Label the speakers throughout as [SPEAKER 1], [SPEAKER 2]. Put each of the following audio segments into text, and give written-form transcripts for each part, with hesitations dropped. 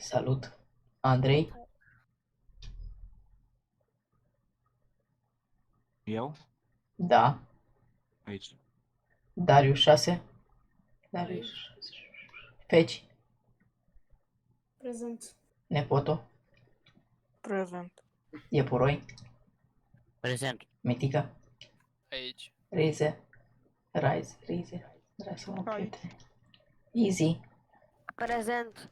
[SPEAKER 1] Salut. Andrei?
[SPEAKER 2] Eu?
[SPEAKER 1] Da.
[SPEAKER 2] Aici.
[SPEAKER 1] Darius 6? Darius
[SPEAKER 3] Aici.
[SPEAKER 1] 6. Feci?
[SPEAKER 3] Prezent.
[SPEAKER 1] Nepoto?
[SPEAKER 4] Prezent.
[SPEAKER 1] Iepuroi?
[SPEAKER 5] Prezent.
[SPEAKER 1] Mitica?
[SPEAKER 6] Aici.
[SPEAKER 1] Rize? Rize? Vreau să mă
[SPEAKER 4] Aici.
[SPEAKER 1] prietene. Easy?
[SPEAKER 5] Prezent.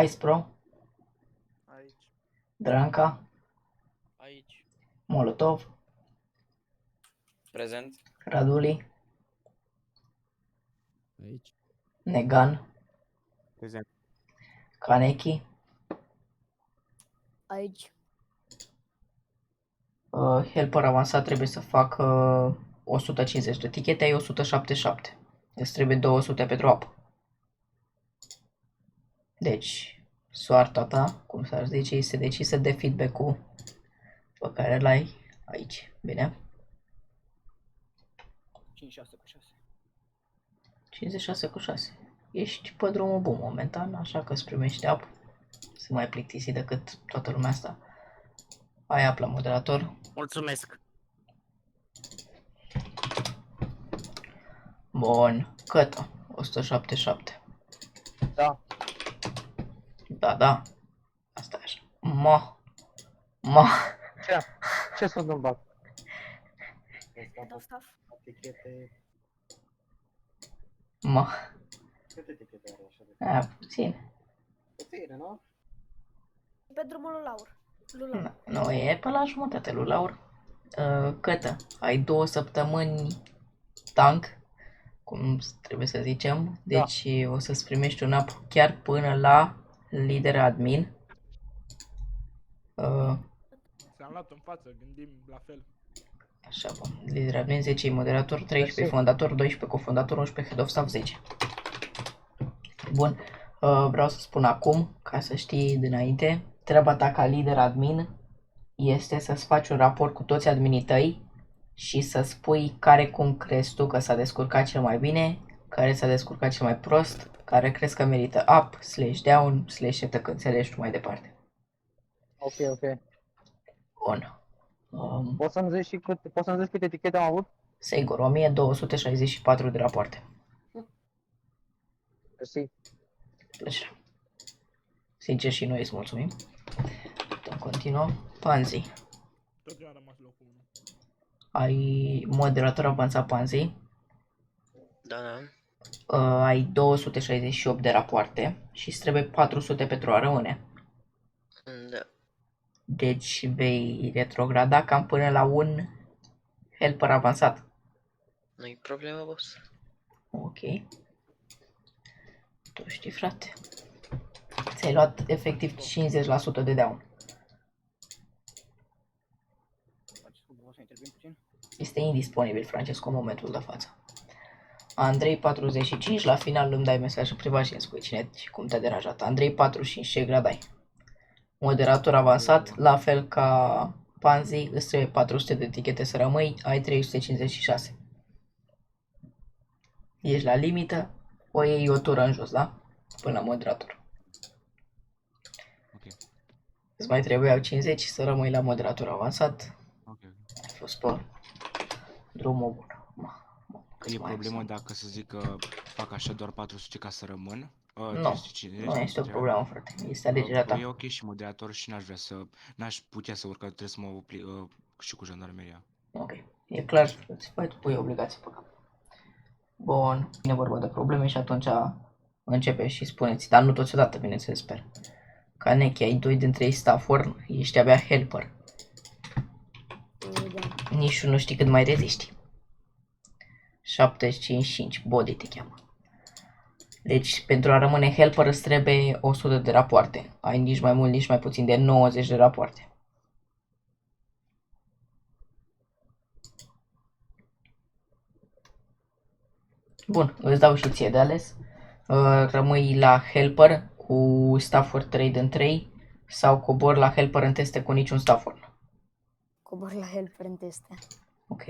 [SPEAKER 1] Ice Pro?
[SPEAKER 4] Aici.
[SPEAKER 1] Dranca?
[SPEAKER 6] Aici.
[SPEAKER 1] Molotov?
[SPEAKER 7] Prezent.
[SPEAKER 1] Raduli?
[SPEAKER 8] Aici.
[SPEAKER 1] Negan?
[SPEAKER 2] Prezent.
[SPEAKER 1] Kaneki?
[SPEAKER 5] Aici.
[SPEAKER 1] Helper avansat trebuie să facă 150 de tichete, ai 177. Îți trebuie 200 pentru apă. Deci, soarta ta, cum s-ar zice, este decisă de feedback-ul pe care îl ai aici. Bine?
[SPEAKER 7] 56 cu 6.
[SPEAKER 1] 56 cu 6. Ești pe drumul bun momentan, așa că îți primești apă. Să mai plictisi decât toată lumea asta. Ai apă la moderator.
[SPEAKER 5] Mulțumesc.
[SPEAKER 1] Bun. Cătă. 177.
[SPEAKER 7] Da.
[SPEAKER 1] Da. Asta e așa.
[SPEAKER 7] Ce s-a întâmplat? Etichete. Câte etichete are așa de
[SPEAKER 1] Aia, puțin.
[SPEAKER 7] puține, nu?
[SPEAKER 3] Pe drumul lui Laur.
[SPEAKER 1] Nu, e pe la jumătate lui Laur. Cătă, ai 2 săptămâni tank, cum trebuie să zicem, deci o să-ți primești un up chiar până la lider admin.
[SPEAKER 4] Ți-am luat în față, gândim la fel.
[SPEAKER 1] Așa, bun. Lider admin 10, moderator 13, fondator 12, cofondator 11, head of staff 10. Bun, vreau să spun acum, ca să știi dinainte, treaba ta ca lider admin este să-ți faci un raport cu toți adminii tăi și să spui care cum crezi tu că s-a descurcat cel mai bine, care s-a descurcat cel mai prost, care crezi că merită up, /down, / că înțelegi tu mai departe.
[SPEAKER 7] Ok.
[SPEAKER 1] Bun.
[SPEAKER 7] Poți să-mi zici câte etichete am avut?
[SPEAKER 1] Sigur, 1264 de rapoarte.
[SPEAKER 7] Mersi.
[SPEAKER 1] Plăcere. Sincer și noi îți mulțumim. Putem continua. Panzi.
[SPEAKER 4] Tot eu am rămas locul 1.
[SPEAKER 1] Ai moderator avansat Panzi.
[SPEAKER 6] Da.
[SPEAKER 1] Ai 268 de rapoarte și îți trebuie 400 pentru a rămâne.
[SPEAKER 6] Da.
[SPEAKER 1] Deci vei retrograda cam până la un helper avansat.
[SPEAKER 6] Nu-i problemă, boss.
[SPEAKER 1] Ok. Tu știi, frate. Ți-ai luat efectiv 50% de down. Este indisponibil Francesco în momentul de față. Andrei 45, la final îmi dai mesaj privat și îmi spui cine și cum te-a deranjat. Andrei 45, ce grad ai? Moderator avansat, la fel ca Panzi, îți trebuie 400 de etichete să rămâi, ai 356. Ești la limită, o iei o tură în jos, da? Până la moderator.
[SPEAKER 2] Ok.
[SPEAKER 1] Îți mai trebuiau 50 să rămâi la moderator avansat.
[SPEAKER 2] Ok.
[SPEAKER 1] Ai fost pe drumul bun.
[SPEAKER 2] E problemă dacă să zic că fac așa doar 400 ca să rămân?
[SPEAKER 1] Nu,
[SPEAKER 2] 350,
[SPEAKER 1] nu este o
[SPEAKER 2] ceva?
[SPEAKER 1] problemă, frate. Este alegerea ta.
[SPEAKER 2] E ok și moderator și n-aș putea să urc, că trebuie să mă și cu jandarmeria.
[SPEAKER 1] Ok. E clar, îți pui obligații pe cap. Bun. E vorba de probleme și atunci începe și spuneți, dar nu toți odată, bineînțeles, sper. Ca Nechi, ai 2 dintre ei staffer, ești abia helper.
[SPEAKER 5] Da.
[SPEAKER 1] Nici nu știi cât mai reziști. 75 body te cheamă. Deci, pentru a rămâne helper îți trebuie 100 de rapoarte. Ai nici mai mult, nici mai puțin de 90 de rapoarte. Bun, îți dau și ție de ales. Rămâi la helper cu staffer 3 din 3 sau cobor la helper în teste cu niciun staffer.
[SPEAKER 5] Cobor la helper în teste.
[SPEAKER 1] Ok.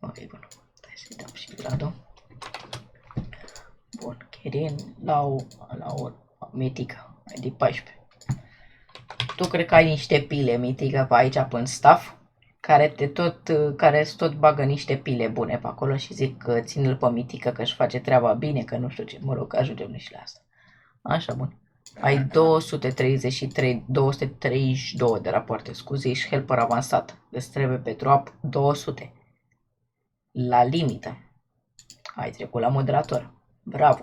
[SPEAKER 1] Ok, bun. Stai Să-i dau și gradul. Bun, Kerin, la Mitică, ai de 14. Tu cred că ai niște pile, Mitică, pe aici, pe în staff, care tot bagă niște pile bune pe acolo și zic că ține-l pe Mitică, că își face treaba bine, că nu știu ce, mă rog, ajungem și la asta. Așa, bun. Ai 232 de rapoarte, scuze, ești helper avansat. Îți trebuie pentru app 200. La limită. Ai trecut la moderator. Bravo.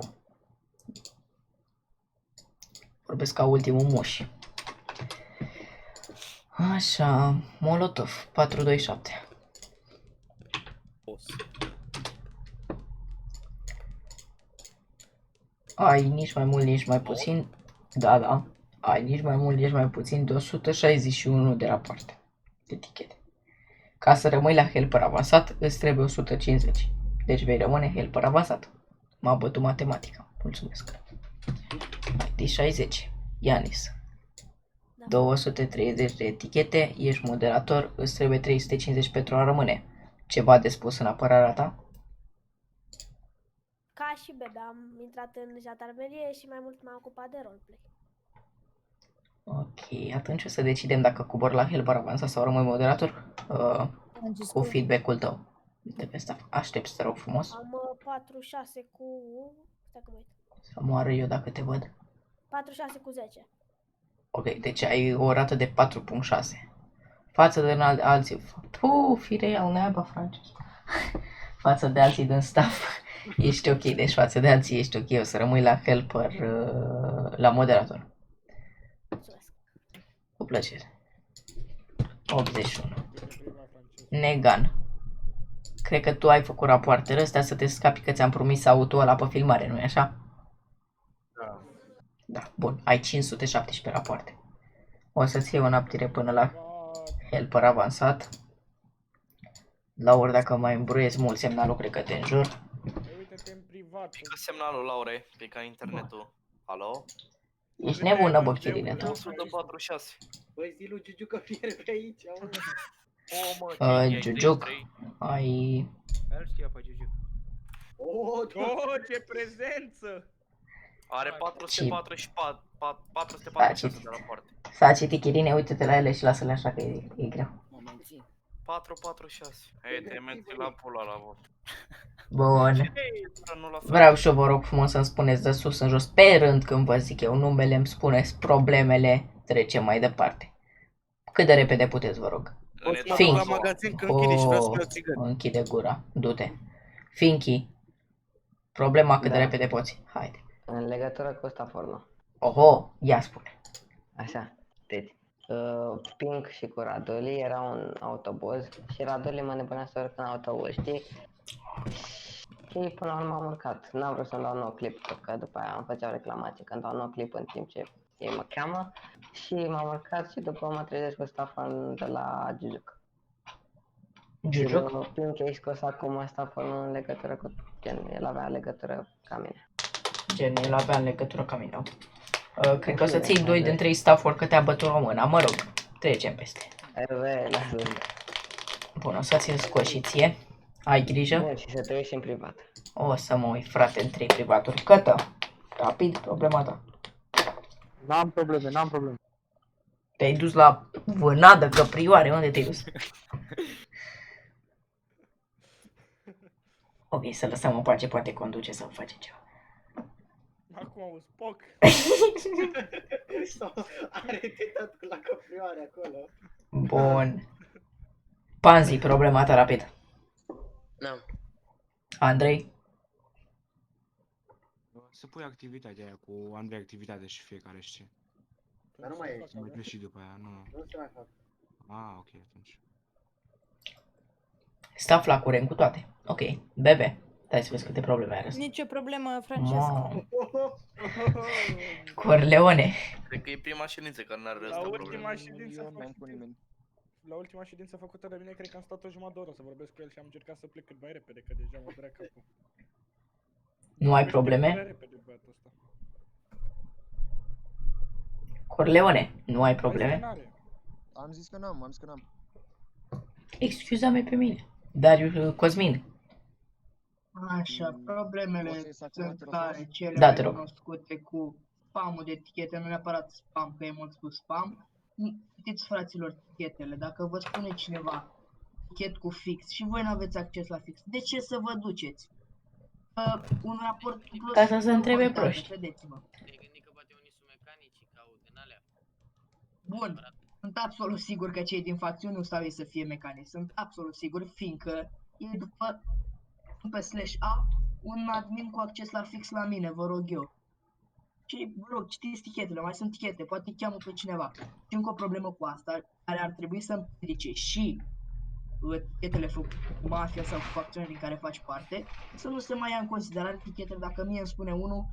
[SPEAKER 1] Vorbesc ca ultimul moș. Așa, Molotov, 427. Ai nici mai mult, nici mai puțin. Da. Ai nici mai mult, nici mai puțin de 161 de rapoarte. De etichete. Ca să rămâi la helper avansat, îți trebuie 150. Deci vei rămâne helper avansat. M-a bătut matematica. Mulțumesc. Ai de 60. Ianis.
[SPEAKER 3] Da.
[SPEAKER 1] 230 de etichete, ești moderator, îți trebuie 350 pentru a rămâne. Ceva de spus în apărarea ta?
[SPEAKER 3] Ca și Bebe, am intrat în jandarmerie și mai mult m-am ocupat de roleplay.
[SPEAKER 1] Ok, atunci o să decidem dacă cobor la helper avansat sau rămâi moderator cu feedback-ul tău de pe staff. Aștept, te rog frumos,
[SPEAKER 3] Am 4-6 cu... Stai că mă uit.
[SPEAKER 1] să moară eu dacă te văd.
[SPEAKER 3] 4-6 cu 10.
[SPEAKER 1] Ok, deci ai o rată de 4.6 față de alții. Fire al neaba, Frances. Față de alții din staff ești ok, deci față de alții ești ok, o să rămâi la helper, la moderator.
[SPEAKER 3] Mulțumesc.
[SPEAKER 1] Cu plăcere. 81. Negan. Cred că tu ai făcut rapoartele astea să te scapi că ți-am promis auto ăla pe filmare, nu-i așa?
[SPEAKER 2] Da.
[SPEAKER 1] Da, bun, ai 517 rapoarte. O să-ți iei o naptire până la helper avansat. Laur, dacă mai îmbruiezi mult semnalul, cred că te înjur.
[SPEAKER 4] Uite-te în privat.
[SPEAKER 8] Pică semnalul, Laure, pică internetul. Alo?
[SPEAKER 1] Ești nebună, bocceline, tu.
[SPEAKER 8] 146.
[SPEAKER 9] Băi, zi lui Giugiu că fie pe aici, auzi.
[SPEAKER 1] Giugiuc, ai...
[SPEAKER 2] El știa pe Giugiu.
[SPEAKER 4] Oh, ce prezență!
[SPEAKER 8] Are 446 de rapoarte.
[SPEAKER 1] S-a citit Chirine, uite-te la ele și lasă-le așa că e greu.
[SPEAKER 8] 446. Ei, te menții la pula la vot.
[SPEAKER 1] Bun.
[SPEAKER 8] Nu la fel.
[SPEAKER 1] Vreau și eu, vă rog frumos să-mi spuneți de sus în jos, pe rând când vă zic eu numele, îmi spuneți problemele, trecem mai departe. Cât de repede puteți, vă rog. Finch.
[SPEAKER 8] La magazin când închide și vreau să iau țigări.
[SPEAKER 1] Închide gura, du-te. Finchi, problema cât de
[SPEAKER 7] Da.
[SPEAKER 1] repede poți. Haide.
[SPEAKER 7] În legătură cu ăsta forno.
[SPEAKER 1] Oho, ia spune.
[SPEAKER 7] Așa, deci, Pink și cu Radoli era un autobuz și Radoli mă nebunea să urc în autobuz, știi? Și până la urmă am urcat. N-am vrut să-mi dau un nou clip, că după aia îmi făceau reclamații când dau un nou clip în timp ce ei mă cheamă. Și m-am urcat și după mă trezesc cu Stafan de la Giugiuc.
[SPEAKER 1] Giugiuc?
[SPEAKER 7] Pink e scos acum Stafan în legătură cu gen, el avea legătură ca mine.
[SPEAKER 1] Gen, el avea în legătură ca mine. Cred că o să ții 2 din 3 staff-uri că te-a bătut româna. Mă rog, trecem peste.
[SPEAKER 7] Lasă.
[SPEAKER 1] Bun, o să ți-l scoți și ție. Ai grijă.
[SPEAKER 7] Bun, și să te uiți în privat.
[SPEAKER 1] O să mă uit, frate, în 3 privaturi. Cătă! Rapid, problema ta.
[SPEAKER 7] N-am probleme.
[SPEAKER 1] Te-ai dus la vânadă, căprioare, unde te-ai dus? Ok, să lăsăm în pace, poate conduce sau face ceva.
[SPEAKER 4] Acum auzi, poc.
[SPEAKER 9] Are tot cu la căprioare acolo.
[SPEAKER 1] Bun. Panzi, problema ta rapid.
[SPEAKER 6] N-am.
[SPEAKER 1] Andrei?
[SPEAKER 2] Să pui activitatea aia cu Andrei activitate și fiecare știe.
[SPEAKER 9] Dar nu mai e.
[SPEAKER 2] Să mai pleci și după aia, nu.
[SPEAKER 9] Nu se mai fac.
[SPEAKER 2] Ok, atunci.
[SPEAKER 1] Staff la curent cu toate. Ok. Bebe. Stai să vezi câte probleme are ăsta.
[SPEAKER 10] Nici o problemă, Francesca.
[SPEAKER 1] Mamă. Corleone.
[SPEAKER 8] Cred că e prima ședință care n-are
[SPEAKER 4] La
[SPEAKER 8] ăsta
[SPEAKER 4] ultima
[SPEAKER 8] probleme.
[SPEAKER 4] ședință la ultima ședință făcută de mine, cred că am stat o jumătate de oră să vorbesc cu el și am încercat să plec cât mai repede, că deja mă durea capul.
[SPEAKER 1] Nu ai
[SPEAKER 4] Prea
[SPEAKER 1] probleme?
[SPEAKER 4] repede băiatul ăsta.
[SPEAKER 1] Corleone, nu ai probleme?
[SPEAKER 11] Am zis că n-am.
[SPEAKER 1] Excuză-mă pe mine. Darius Cosmin.
[SPEAKER 10] Așa, problemele
[SPEAKER 11] Poți să-i
[SPEAKER 10] sunt
[SPEAKER 11] sac
[SPEAKER 10] care cele
[SPEAKER 1] Da,
[SPEAKER 10] mai
[SPEAKER 1] te rog.
[SPEAKER 10] cunoscute cu spamul de etichete, nu neapărat spam, că e mult spus spam. Știți, fraților, etichetele, dacă vă spune cineva etichet cu fix și voi nu aveți acces la fix, de ce să vă duceți? Un raport plus
[SPEAKER 1] Ca să se
[SPEAKER 10] nu
[SPEAKER 1] întrebe
[SPEAKER 10] contează,
[SPEAKER 1] proști.
[SPEAKER 10] credeți-mă.
[SPEAKER 6] Te-ai gândit că poate unii sunt mecanici, caut din alea?
[SPEAKER 10] Bun, sunt absolut sigur că cei din facțiune nu stau ei să fie mecanici, sunt absolut sigur, fiindcă e după pe /A un admin cu acces la fix la mine, vă rog eu. Și vă rog, citiți tichetele, mai sunt tichete, poate cheamă pe cineva. Și încă o problemă cu asta, care ar trebui să împiedice și tichetele făcute cu mafia sau cu facțiunea din care faci parte, să nu se mai ia în considerare tichetele dacă mie îmi spune unul,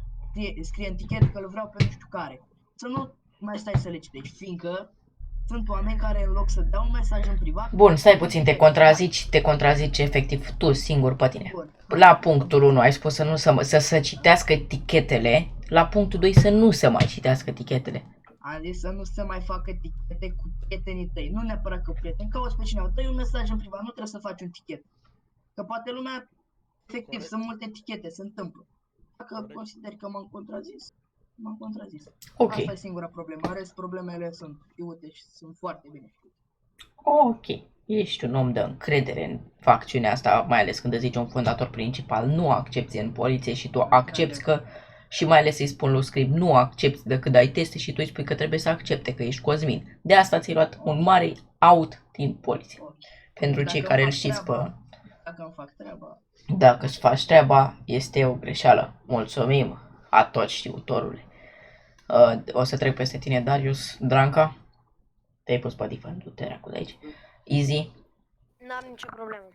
[SPEAKER 10] scrie în tichet că îl vreau pe nu știu care. Să nu mai stai să le citești, fiindcă sunt oameni care în loc să dea un mesaj în privat...
[SPEAKER 1] Bun, stai puțin, te contrazici efectiv tu singur pe tine.
[SPEAKER 10] Bun.
[SPEAKER 1] La punctul 1 ai spus să se citească etichetele, la punctul 2 să nu se mai citească etichetele.
[SPEAKER 10] Am zis să nu se mai facă etichete cu prietenii tăi, nu neapărat că prieteni, cauți pe cineva, dă-i un mesaj în privat, nu trebuie să faci un tichet. Că poate lumea, efectiv, sunt multe etichete, se întâmplă. Dacă consideri că m-am contrazis, m-am contrazis.
[SPEAKER 1] Ok,
[SPEAKER 10] Asta e singura problemă, în rest problemele sunt știute și sunt foarte bine știute.
[SPEAKER 1] ok. Ești un om de încredere în facțiunea asta, mai ales când îți zice un fondator principal, nu accepti în poliție și tu accepti că, și mai ales îi spun lui Scrib, nu accepti decât dai teste și tu îi spui că trebuie să accepte, că ești Cosmin. De asta ți-ai luat un mare out din poliție. Pentru cei care îl știți pe...
[SPEAKER 10] Dacă îmi fac treaba...
[SPEAKER 1] Dacă îți faci treaba, este o greșeală. Mulțumim, a tot știutorule. O să trec peste tine, Darius. Dranca, te-ai pus pe defend, du-te dracu de aici. Easy,
[SPEAKER 3] N-am nicio problemă.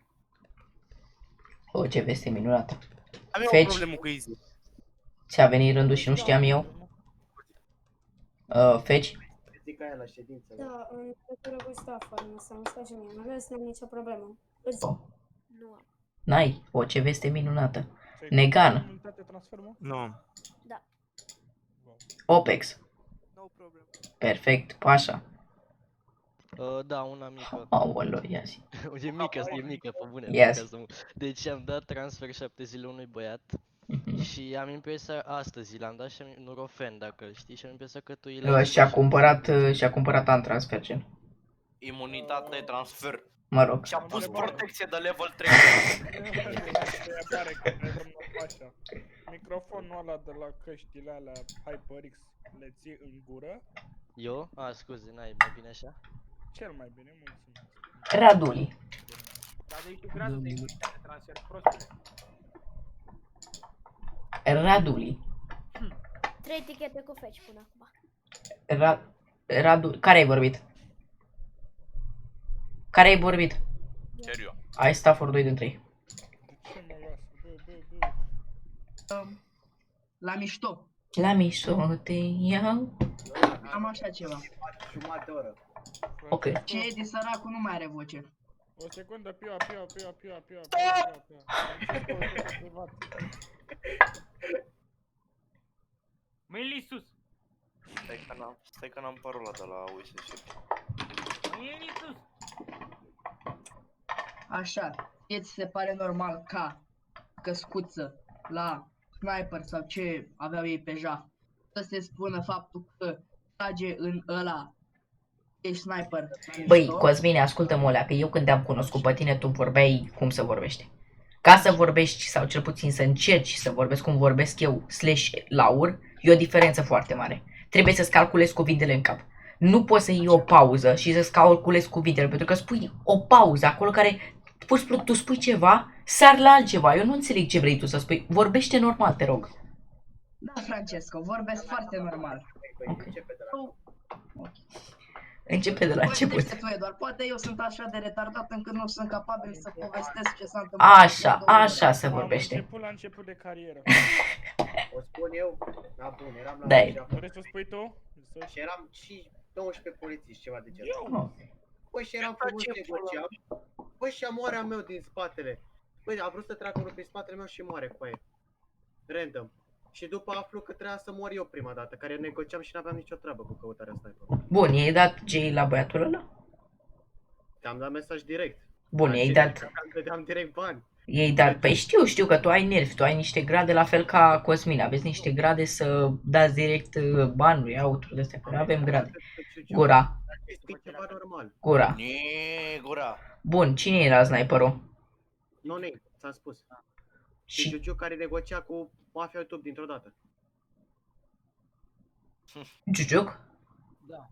[SPEAKER 1] o, ce veste minunată.
[SPEAKER 8] Am eu o
[SPEAKER 1] Feci.
[SPEAKER 8] problemă cu Easy.
[SPEAKER 1] Ți-a venit rândul și nu știam eu. Feci,
[SPEAKER 9] Zic ca aia la ședință.
[SPEAKER 3] Da, în legătură cu stafful ăsta, nu stai și mie, nu aveți nicio problemă. Nu am.
[SPEAKER 1] n-ai, o, ce veste minunată. Negan,
[SPEAKER 4] Imunitate transfer, mă?
[SPEAKER 2] Nu.
[SPEAKER 1] Opex,
[SPEAKER 6] No problem.
[SPEAKER 1] perfect, Pașa.
[SPEAKER 12] Da, una mică.
[SPEAKER 1] Aoleu, ia zi.
[SPEAKER 12] E mică, pe bune.
[SPEAKER 1] Yes.
[SPEAKER 12] ca să mă- Deci am dat transfer 7 zile unui băiat
[SPEAKER 1] Mhm.
[SPEAKER 12] și am impresia, astăzi l-am dat și am, Nurofen, dacă îl știi, și am impresia că tu îi
[SPEAKER 1] Și-a cumpărat an transfer gen.
[SPEAKER 8] Imunitate transfer.
[SPEAKER 1] Mă rog.
[SPEAKER 8] Și-a pus protecție de level 3.
[SPEAKER 4] Apare că domnul Pașa. Microfonul ăla de la căștile alea HyperX le ții în gură?
[SPEAKER 12] Eu? Scuze, n-ai, mai bine așa?
[SPEAKER 4] Cel mai bine, mulțumesc.
[SPEAKER 1] Raduli.
[SPEAKER 4] Dar de aici gradul de imunitate transfer prostule.
[SPEAKER 1] Raduli.
[SPEAKER 3] 3 etichete cu feci până acum.
[SPEAKER 1] Radu, care ai vorbit? Care ai vorbit?
[SPEAKER 8] Serios.
[SPEAKER 1] Ai Stafford 2 din 3.
[SPEAKER 4] De ce mă lasă? Bă.
[SPEAKER 10] La mișto,
[SPEAKER 1] La mișto te iau.
[SPEAKER 10] am așa ceva.
[SPEAKER 9] Jumătate de oră.
[SPEAKER 1] Ok.
[SPEAKER 10] Ce e de săracul nu mai are voce.
[SPEAKER 4] O secundă, pia.
[SPEAKER 13] Mâinile sus!
[SPEAKER 8] Stai că n-am parola de la USS.
[SPEAKER 13] Mâinile sus!
[SPEAKER 10] Așa, ție ți se pare normal ca căscuță la sniper sau ce aveau ei pe jaf să se spună faptul că trage în ăla, ești sniper?
[SPEAKER 1] Băi, Cosmine, ascultă-mă olea, că eu când te-am cunoscut pe tine, tu vorbeai cum să vorbești. Ca să vorbești, sau cel puțin să încerci să vorbesc cum vorbesc eu, /Laur, e o diferență foarte mare. Trebuie să-ți calculezi cuvintele în cap. Nu poți să iei o pauză și să-ți calculezi cuvintele, pentru că spui o pauză acolo care tu spui ceva, sar la altceva. Eu nu înțeleg ce vrei tu să spui. Vorbește normal, te rog.
[SPEAKER 10] Da, Francesco, vorbesc foarte normal.
[SPEAKER 1] Începe de la început.
[SPEAKER 10] Povestește tu, Eduard, poate eu sunt așa de retardat încât nu sunt capabil să povestesc ce s-a întâmplat.
[SPEAKER 1] Așa se vorbește.
[SPEAKER 4] Am început la început de carieră.
[SPEAKER 9] O spun eu, da, bun, eram la
[SPEAKER 1] Dai.
[SPEAKER 9] Jaf
[SPEAKER 4] Vrei să spui tu?
[SPEAKER 9] și eram și 12 polițiști, ceva de genul.
[SPEAKER 1] Nu.
[SPEAKER 9] Băi, și eram frumos negociam. Băi, și moarea meu din spatele. Băi, a vrut să treacă unul prin spatele meu și moare cu aia. Random. Și după aflu că trebuia să mor eu prima dată, care negociam și n-aveam nicio treabă cu căutarea sniperului.
[SPEAKER 1] Bun, i-ai dat J la băiatul ăla?
[SPEAKER 9] Te-am dat mesaj direct.
[SPEAKER 1] Bun, i-ai dat...
[SPEAKER 9] Dădeam direct bani.
[SPEAKER 1] Ei, dar, păi știu că tu ai nervi, tu ai niște grade la fel ca Cosmin, aveți niște grade să dați direct banuri, auturi de astea, că nu avem grade. Gura,
[SPEAKER 9] Este ceva normal.
[SPEAKER 1] gura.
[SPEAKER 8] Gura.
[SPEAKER 1] Bun, cine era sniperul?
[SPEAKER 9] Nu, ți-am spus. Și Giugiu care negocia cu mafia YouTube dintr-o dată.
[SPEAKER 1] Giugiuc?
[SPEAKER 6] Da.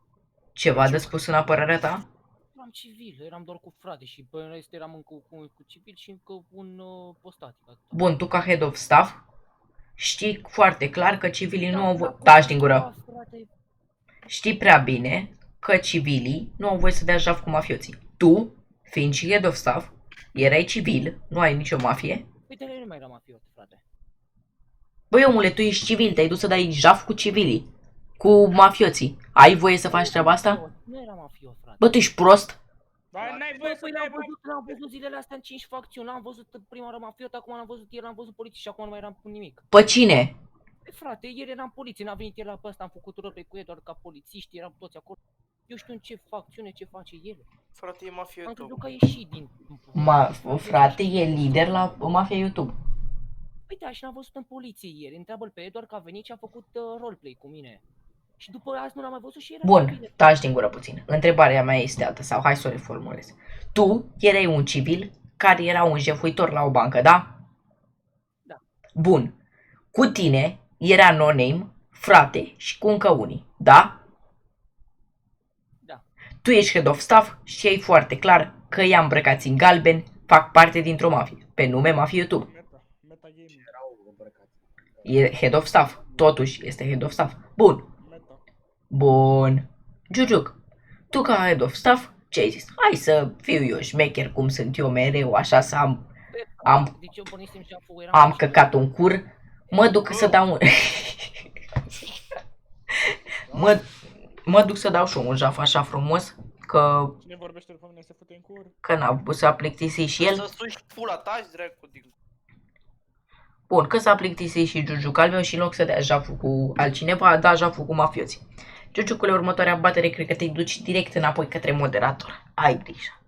[SPEAKER 1] Ceva de spus în apărarea ta?
[SPEAKER 6] Eram civil, eram doar cu frate și pe rest eram încă cu civil și încă un postatic.
[SPEAKER 1] Bun, tu ca head of staff știi foarte clar că civilii nu au voie... Taci din gură! Știi prea bine că civilii nu au voie să dea jaf cu mafioții. Tu, fiind și head of staff, erai civil, nu ai nicio mafie.
[SPEAKER 6] Uite, nu mai era mafiot, frate.
[SPEAKER 1] Băi omule, tu ești civil, te-ai dus să dai jaf cu civilii, cu mafioții. Ai voie să faci treaba asta?
[SPEAKER 6] Nu era mafiot, frate.
[SPEAKER 1] Bă, tu ești prost?
[SPEAKER 4] Dar n-ai voie să
[SPEAKER 6] l-am văzut zilele astea în 5 facțiuni, l-am văzut prima oară mafiot, acum l-am văzut ieri, l-am văzut poliție și acum nu mai eram cu nimic.
[SPEAKER 1] Pe cine?
[SPEAKER 6] Frate, ieri eram poliție, n-a venit el la pe ăsta, am făcut roleplay cu el doar ca polițiști, eram toți acolo. Eu știu în ce facțiune, ce face el.
[SPEAKER 8] Frate, e mafia
[SPEAKER 6] Am
[SPEAKER 8] YouTube.
[SPEAKER 6] crezut că a ieșit din...
[SPEAKER 1] Frate, e lider la mafia YouTube.
[SPEAKER 6] Păi da, și l-am văzut în poliție ieri, întreabă-l pe Edward că a venit și a făcut roleplay cu mine. Și după azi nu l-am mai văzut și era...
[SPEAKER 1] Bun, taci din gură puțin. Întrebarea mea este alta, sau hai să o reformulez. Tu erai un civil care era un jefuitor la o bancă, da?
[SPEAKER 6] Da.
[SPEAKER 1] Bun. Cu tine era no-name, frate și cu încă unii, da?
[SPEAKER 6] Da.
[SPEAKER 1] Tu ești head of staff, știai foarte clar că i-am îmbrăcați în galben, fac parte dintr-o mafie, pe nume Mafia YouTube. E head of staff, totuși este head of staff. Bun. Bun. Giugiuc, tu ca head of staff, ce ai zis? Hai să fiu eu șmecher cum sunt eu mereu, așa să am căcat un cur, mă duc să dau un... mă duc să dau și un jaf așa frumos, că...
[SPEAKER 4] Cine vorbește după mine se fute în cur?
[SPEAKER 1] Că n-a putut să plictisi și el.
[SPEAKER 8] Să suși pula ta și dracu din...
[SPEAKER 1] Bun, că s-a plictisit și Giugiuc al meu și în loc să dea jaful cu altcineva, a dat jaful cu mafioții. Giugiucule, următoarea batere, cred că te duci direct înapoi către moderator. Ai grijă.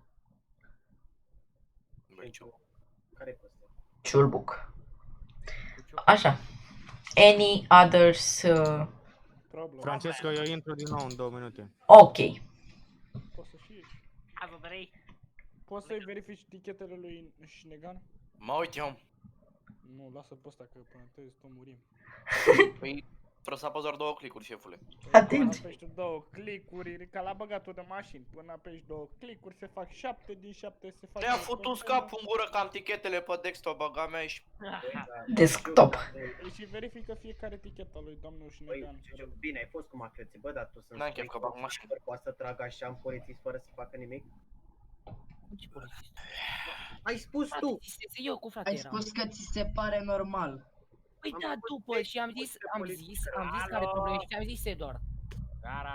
[SPEAKER 1] Ciulbuc. Așa. Any others...
[SPEAKER 14] Francesco, eu intru din nou în 2 minute.
[SPEAKER 1] Ok.
[SPEAKER 4] Poți să și ieși. Poți să-i verifici tichetele lui Șnegan?
[SPEAKER 8] Mă uit eu.
[SPEAKER 4] Nu, lasă pe ăsta că până tăi tot murim.
[SPEAKER 8] Păi, trebuie să apăs doar 2 clicuri, șefule.
[SPEAKER 1] Atent.
[SPEAKER 4] Apeși 2 clicuri, ca la băgatul de mașini. Până apeși 2 clicuri se fac 7, din 7 se fac...
[SPEAKER 8] Te-a făcut capul în gură că am tichetele pe desktop, băga mea și...
[SPEAKER 1] Desktop.
[SPEAKER 4] Și verifică fiecare tichetă lui domnul Șnegan.
[SPEAKER 9] Bine, ai fost cu mafioții, bă, dar tu să
[SPEAKER 8] N-am chef că bag mașini.
[SPEAKER 9] Poate să tragă așa în polițist fără să facă nimic?
[SPEAKER 6] Ce polițist?
[SPEAKER 9] Ai spus tu!
[SPEAKER 6] Eu cu frate
[SPEAKER 10] Ai
[SPEAKER 6] eram.
[SPEAKER 10] spus că ți se pare normal.
[SPEAKER 6] Păi da, după și am zis care probleme și am zis Edward.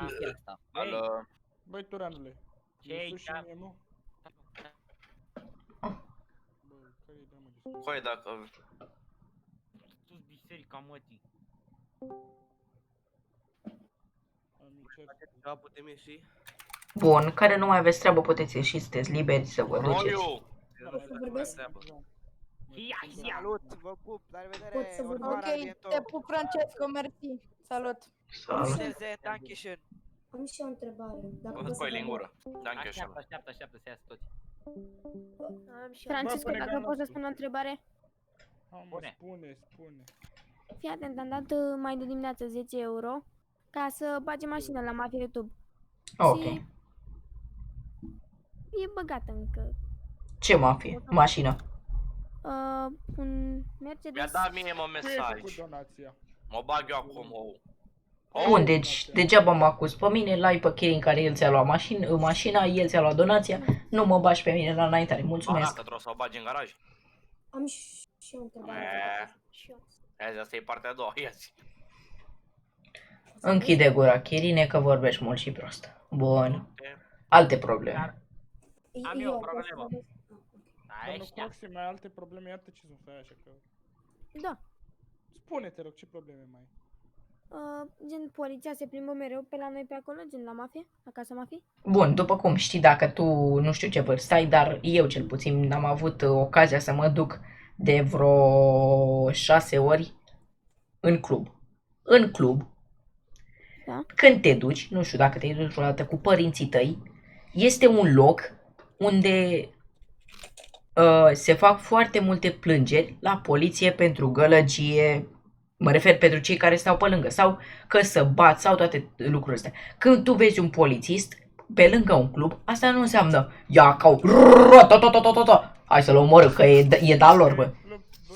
[SPEAKER 6] Chestia asta.
[SPEAKER 8] Alo.
[SPEAKER 4] Băi, Turanule,
[SPEAKER 13] Ce-i,
[SPEAKER 4] și mie, mă?
[SPEAKER 8] Coi, dacă...
[SPEAKER 13] Sus biserica mătii.
[SPEAKER 8] Da, putem ieși?
[SPEAKER 1] Bun, care nu mai aveți treabă, puteți ieși, sunteți liberi să vă duceți.
[SPEAKER 13] Salut,
[SPEAKER 15] vă pup, la revedere.
[SPEAKER 3] Pot să vorbesc?
[SPEAKER 15] Ok, te pup, Francesco, mersi. Salut.
[SPEAKER 1] Salut.
[SPEAKER 15] Dankeschön.
[SPEAKER 3] Am și o întrebare. Dacă
[SPEAKER 8] Vă
[SPEAKER 3] poți să
[SPEAKER 8] coi în gură.
[SPEAKER 13] Așteaptă să iasă toți.
[SPEAKER 15] Francesco, dacă poți să spun o întrebare?
[SPEAKER 4] Spune.
[SPEAKER 15] Fii atent, am dat mai de dimineață 10 euro ca să bage mașina la Mafia YouTube.
[SPEAKER 1] Ok.
[SPEAKER 15] Și e băgată încă.
[SPEAKER 1] Ce mafie? Mașină.
[SPEAKER 15] Un Mercedes.
[SPEAKER 8] Mi-a dat mie un mesaj. Mă bag eu acum,
[SPEAKER 1] Bun, deci degeaba mă acuz pe mine, l-ai pe Kirin care el ți-a luat mașina, el ți-a luat donația, nu mă bagi pe mine la înaintare, mulțumesc.
[SPEAKER 8] Arată, trebuie să o bagi în garaj.
[SPEAKER 3] Am și o întrebare.
[SPEAKER 8] Asta e partea a doua, ia-ți.
[SPEAKER 1] Închide gura, Chirine, că vorbești mult și prost. Bun. Alte probleme.
[SPEAKER 13] Am eu o problemă.
[SPEAKER 4] Domnul Coxi, mai ai alte probleme? Iată ce sunt așa că...
[SPEAKER 15] Da.
[SPEAKER 4] Spune, te rog, ce probleme mai ai?
[SPEAKER 15] Gen poliția se plimbă mereu pe la noi pe acolo, gen la mafie, la casa mafiei?
[SPEAKER 1] Bun, după cum știi, dacă tu nu știu ce vârstă ai, dar eu cel puțin am avut ocazia să mă duc de vreo 6 ori în club. În club,
[SPEAKER 15] Da.
[SPEAKER 1] când te duci, nu știu dacă te-ai dus vreodată cu părinții tăi, este un loc unde se fac foarte multe plângeri la poliție pentru gălăgie, mă refer pentru cei care stau pe lângă, sau că să bat, sau toate lucrurile astea. Când tu vezi un polițist pe lângă un club, asta nu înseamnă ia cau, hai să-l omoră, că e de-al lor, bă.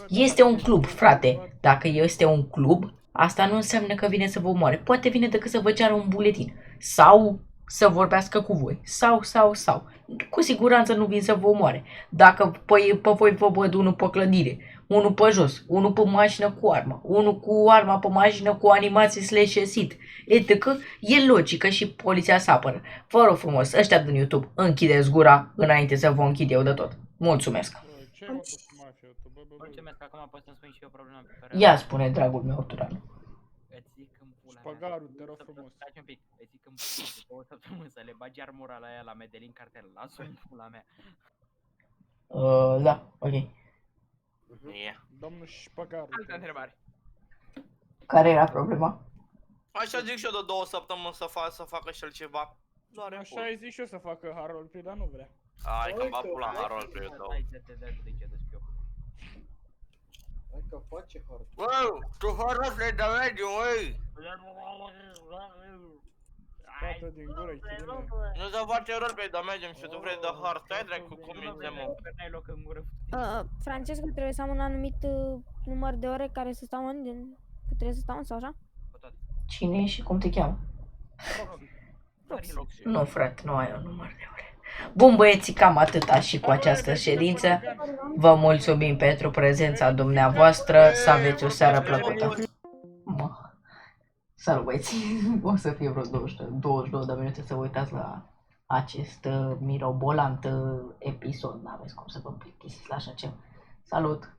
[SPEAKER 1] Este un club, frate. Dacă este un club, asta nu înseamnă că vine să vă omoare. Poate vine decât să vă ceară un buletin. Sau să vorbească cu voi. Sau. Cu siguranță nu vin să vă omoare. Dacă pe voi vă văd unul pe clădire, unul pe jos, unul pe mașină cu armă, unul cu arma pe mașină cu animație slash-sit, etc., e logică și poliția să apără. Vă rog frumos, ăștia din YouTube, închideți gura înainte să vă închid eu de tot. Mulțumesc!
[SPEAKER 13] Mulțumesc, acum pot să-mi spui și eu problema pe care...
[SPEAKER 1] Ia spune, dragul meu, Turan.
[SPEAKER 13] Îți zic în pula
[SPEAKER 4] Șpagarul, te rog frumos.
[SPEAKER 13] Stai un pic, îți zic în pula de 2 săptămâni să le bagi armura la ea la Medellin Cartel. Lasă-o în pula mea.
[SPEAKER 1] Da, ok.
[SPEAKER 4] Domnul Șpagarul.
[SPEAKER 13] Altă întrebare.
[SPEAKER 1] Care era problema?
[SPEAKER 8] Așa zic și eu de 2 săptămâni să facă și el ceva. Doar în
[SPEAKER 4] Așa ai zis și eu să facă Harold Play, dar nu vrea.
[SPEAKER 8] Hai că-mi va pula Harold Play-ul tău.
[SPEAKER 13] Hai să te dă de ce de spiop.
[SPEAKER 9] Hai că face Harold.
[SPEAKER 8] Wow, tu Harold Play de mediu, măi!
[SPEAKER 4] Scoate din gură, chirine.
[SPEAKER 8] Nu se face roleplay de medium și tu vrei de hard, stai dracu cum mințe, mă.
[SPEAKER 13] N-ai loc în gură.
[SPEAKER 15] Francesco, trebuie să am un anumit număr de ore care să stau în, gen, că trebuie să stau în sau așa?
[SPEAKER 1] Cine e și cum te cheamă? Nu, frate, nu ai un număr de ore. Bun, băieții, cam atâta și cu această ședință. Vă mulțumim pentru prezența dumneavoastră. Să aveți o seară plăcută. Salut, băieți. O să fie vreo 22 de minute să vă uitați la acest mirobolant episod. N-aveți cum să vă plictisiți la așa ceva. Salut!